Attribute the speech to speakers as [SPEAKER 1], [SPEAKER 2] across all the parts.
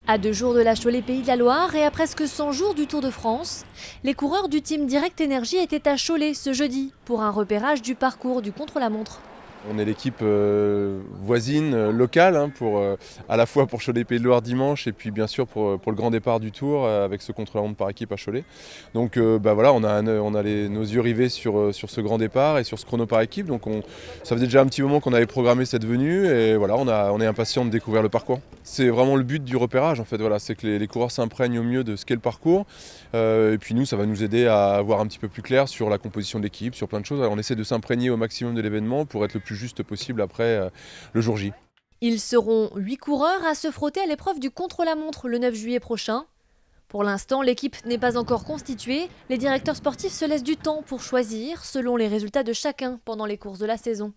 [SPEAKER 1] À 2 jours de la Cholet Pays de la Loire et à presque 100 jours du Tour de France, les coureurs du team Direct Énergie étaient à Cholet ce jeudi pour un repérage du parcours du contre-la-montre.
[SPEAKER 2] On est l'équipe voisine, locale, pour, à la fois pour Cholet Pays de Loire dimanche et puis bien sûr pour le grand départ du Tour avec ce contre-la-montre par équipe à Cholet. Donc voilà, on a nos yeux rivés sur ce grand départ et sur ce chrono par équipe. Donc ça faisait déjà un petit moment qu'on avait programmé cette venue et voilà, on est impatient de découvrir le parcours. C'est vraiment le but du repérage en fait, voilà, c'est que les coureurs s'imprègnent au mieux de ce qu'est le parcours. Et puis nous, ça va nous aider à voir un petit peu plus clair sur la composition de l'équipe, sur plein de choses. Alors, on essaie de s'imprégner au maximum de l'événement pour être le plus juste possible après le jour J.
[SPEAKER 1] Ils seront 8 coureurs à se frotter à l'épreuve du contre-la-montre le 9 juillet prochain. Pour l'instant, l'équipe n'est pas encore constituée. Les directeurs sportifs se laissent du temps pour choisir selon les résultats de chacun pendant les courses de la saison.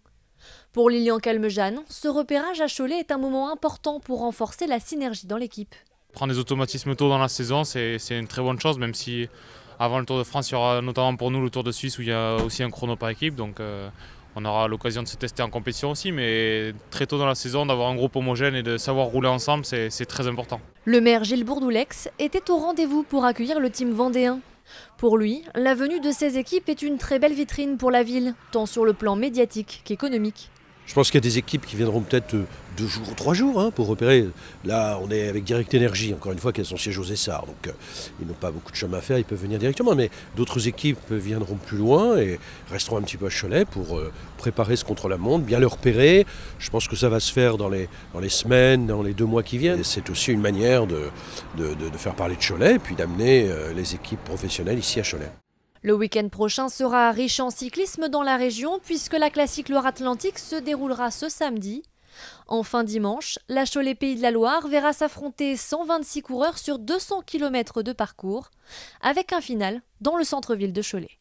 [SPEAKER 1] Pour Lilian Calmejane, ce repérage à Cholet est un moment important pour renforcer la synergie dans l'équipe.
[SPEAKER 3] Prendre des automatismes tôt dans la saison, c'est une très bonne chose, même si avant le Tour de France, il y aura notamment pour nous le Tour de Suisse où il y a aussi un chrono par équipe. Donc on aura l'occasion de se tester en compétition aussi, mais très tôt dans la saison, d'avoir un groupe homogène et de savoir rouler ensemble, c'est très important.
[SPEAKER 1] Le maire Gilles Bourdoulex était au rendez-vous pour accueillir le team vendéen. Pour lui, la venue de ces équipes est une très belle vitrine pour la ville, tant sur le plan médiatique qu'économique.
[SPEAKER 4] Je pense qu'il y a des équipes qui viendront peut-être 2 jours ou 3 jours pour repérer. Là, on est avec Direct Énergie, encore une fois, qui a son siège aux Essarts. Donc, ils n'ont pas beaucoup de chemin à faire, ils peuvent venir directement. Mais d'autres équipes viendront plus loin et resteront un petit peu à Cholet pour préparer ce contre-la-montre, bien le repérer. Je pense que ça va se faire dans les semaines, dans les 2 mois qui viennent. Et c'est aussi une manière de faire parler de Cholet et puis d'amener les équipes professionnelles ici à Cholet.
[SPEAKER 1] Le week-end prochain sera riche en cyclisme dans la région puisque la classique Loire-Atlantique se déroulera ce samedi. Enfin dimanche, la Cholet Pays de la Loire verra s'affronter 126 coureurs sur 200 km de parcours avec un final dans le centre-ville de Cholet.